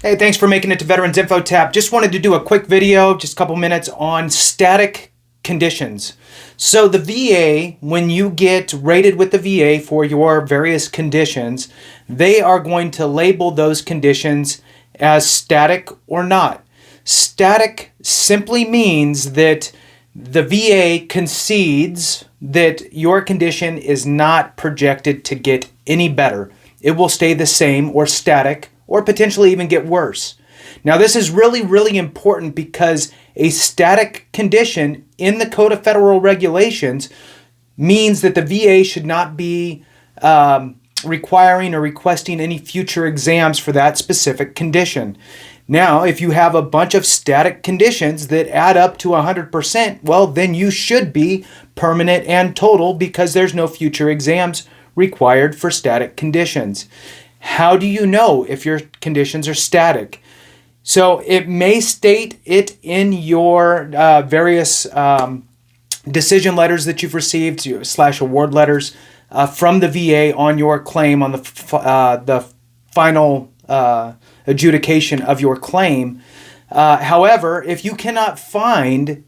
Hey, thanks for making it to Veterans Info Tap. Just wanted to do a quick video, just a couple minutes on static conditions. So the VA, when you get rated with the VA for your various conditions, they are going to label those conditions as static or not. Static simply means that the VA concedes that your condition is not projected to get any better. It will stay the same or static or potentially even get worse. Now, this is really, really important because a static condition in the Code of Federal Regulations means that the VA should not be requiring or requesting any future exams for that specific condition. Now, if you have a bunch of static conditions that add up to 100%, well, then you should be permanent and total because there's no future exams required for static conditions. How do you know if your conditions are static? So it may state it in your various decision letters that you've received / award letters from the VA on your claim on the final adjudication of your claim. However, if you cannot find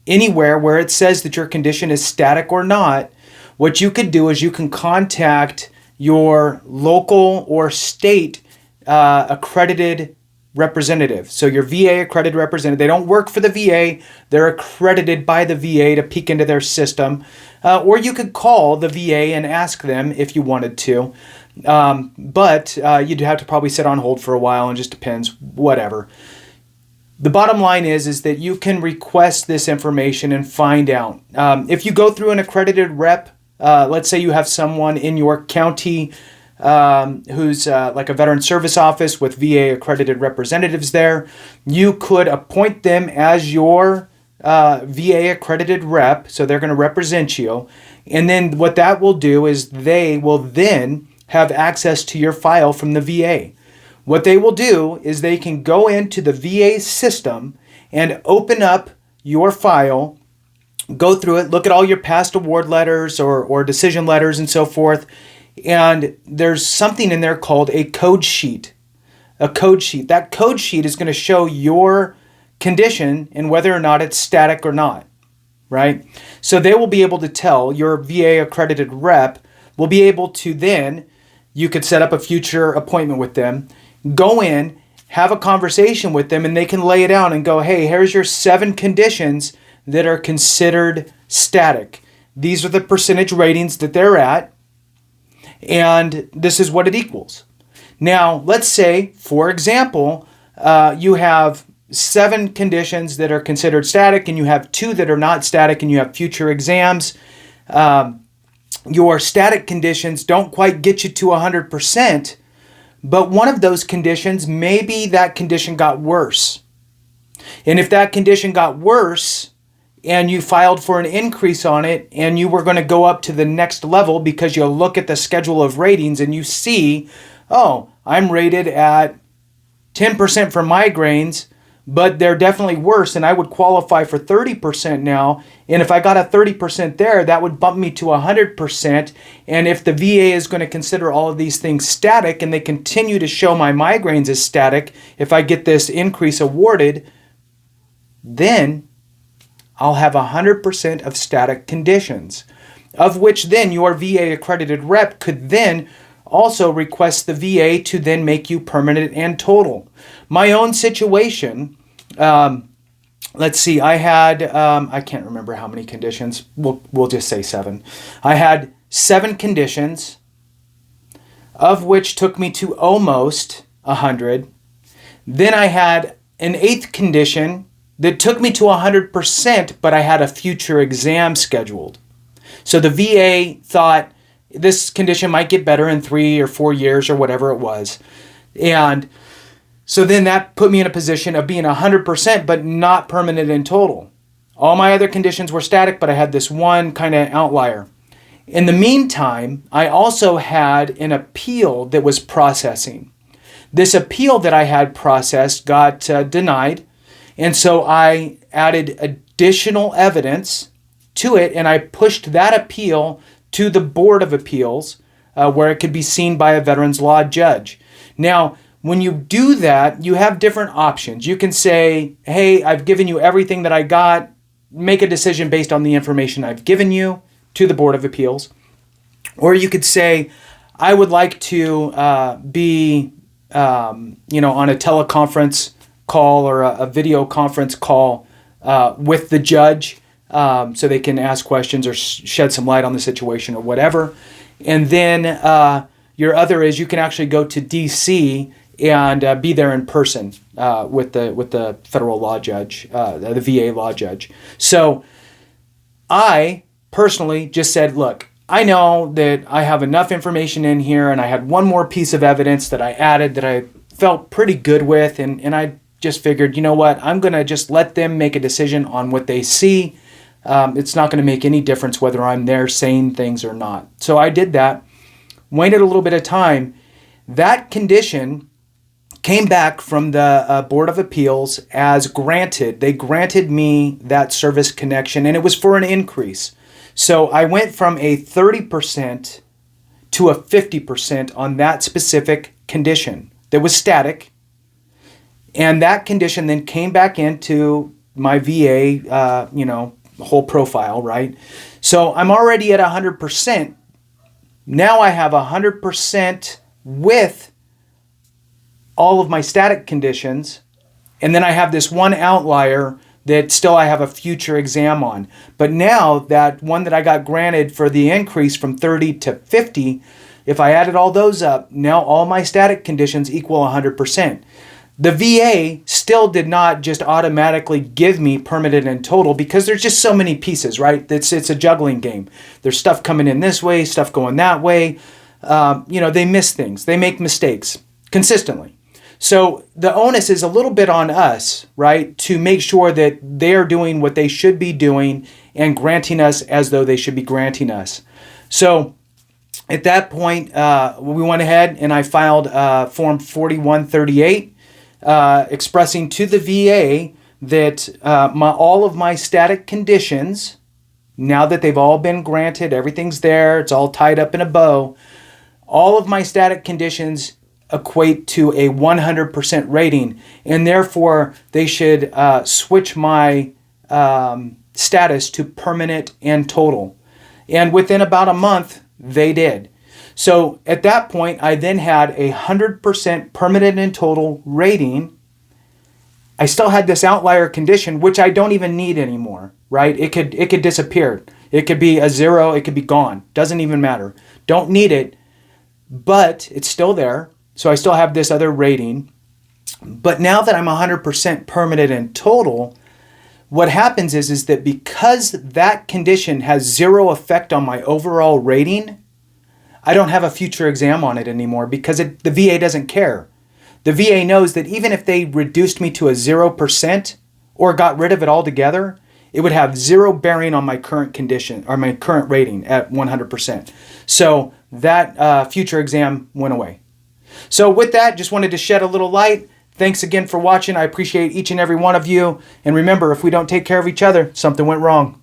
anywhere where it says that your condition is static or not, what you could do is you can contact your local or state accredited representative. So your VA accredited representative, they don't work for the VA, they're accredited by the VA to peek into their system. Or you could call the VA and ask them if you wanted to. But you'd have to probably sit on hold for a while, and just depends, whatever. The bottom line is that you can request this information and find out. If you go through an accredited rep, let's say you have someone in your county who's like a veteran service office with VA accredited representatives there, you could appoint them as your VA accredited rep, so they're going to represent you. And then what that will do is they will then have access to your file from the VA. What they will do is they can go into the VA system and open up your file, go through it, look at all your past award letters or decision letters and so forth. And there's something in there called a code sheet. A code sheet. That code sheet is going to show your condition and whether or not it's static or not, right? So they will be able to tell, your VA accredited rep will be able to then, you could set up a future appointment with them, go in, have a conversation with them, and they can lay it out and go, hey, here's your 7 conditions that are considered static. These are the percentage ratings that they're at, and this is what it equals. Now, let's say, for example, you have 7 conditions that are considered static, and you have 2 that are not static, and you have future exams. Your static conditions don't quite get you to 100%, but one of those conditions, maybe that condition got worse. And if that condition got worse, and you filed for an increase on it, and you were going to go up to the next level because you look at the schedule of ratings and you see, oh, I'm rated at 10% for migraines, but they're definitely worse, and I would qualify for 30% now. And if I got a 30% there, that would bump me to 100%. And if the VA is going to consider all of these things static, and they continue to show my migraines as static, if I get this increase awarded, then I'll have 100% of static conditions, of which then your VA accredited rep could then also request the VA to then make you permanent and total. My own situation, let's see, I had, I can't remember how many conditions, we'll just say 7. I had 7 conditions, of which took me to almost 100. Then I had an 8th condition that took me to 100%, but I had a future exam scheduled. So the VA thought this condition might get better in 3 or 4 years or whatever it was. And so then that put me in a position of being 100%, but not permanent in total. All my other conditions were static, but I had this one kind of outlier. In the meantime, I also had an appeal that was processing. This appeal that I had processed got denied. And so I added additional evidence to it, and I pushed that appeal to the Board of Appeals, where it could be seen by a veterans law judge. Now, when you do that, you have different options. You can say, hey, I've given you everything that I got. Make a decision based on the information I've given you to the Board of Appeals. Or you could say, I would like to be on a teleconference call or a video conference call with the judge so they can ask questions or shed some light on the situation or whatever. And then your other is you can actually go to D.C. and be there in person with the federal law judge, the VA law judge. So I personally just said, look, I know that I have enough information in here, and I had one more piece of evidence that I added that I felt pretty good with, and I just figured, you know what, I'm going to just let them make a decision on what they see. It's not going to make any difference whether I'm there saying things or not. So I did that, waited a little bit of time. That condition came back from the Board of Appeals as granted. They granted me that service connection, and it was for an increase. So I went from a 30% to a 50% on that specific condition that was static. And that condition then came back into my VA, whole profile, right? So I'm already at 100%. Now I have 100% with all of my static conditions. And then I have this one outlier that still I have a future exam on. But now that one that I got granted for the increase from 30 to 50, if I added all those up, now all my static conditions equal 100%. The VA still did not just automatically give me permanent and total because there's just so many pieces, right? It's a juggling game. There's stuff coming in this way, stuff going that way. They miss things. They make mistakes consistently. So the onus is a little bit on us, right, to make sure that they're doing what they should be doing and granting us as though they should be granting us. So at that point, we went ahead and I filed Form 4138 expressing to the VA that all of my static conditions, now that they've all been granted, everything's there, it's all tied up in a bow, all of my static conditions equate to a 100% rating, and therefore they should switch my status to permanent and total. And within about a month, they did. So at that point, I then had a 100% permanent and total rating. I still had this outlier condition, which I don't even need anymore, right? It could disappear. It could be a 0. It could be gone. Doesn't even matter. Don't need it, but it's still there. So I still have this other rating. But now that I'm 100% permanent and total, what happens is that because that condition has 0 effect on my overall rating, I don't have a future exam on it anymore because the VA doesn't care. The VA knows that even if they reduced me to a 0% or got rid of it altogether, it would have 0 bearing on my current condition or my current rating at 100%. So that future exam went away. So with that, just wanted to shed a little light. Thanks again for watching. I appreciate each and every one of you. And remember, if we don't take care of each other, something went wrong.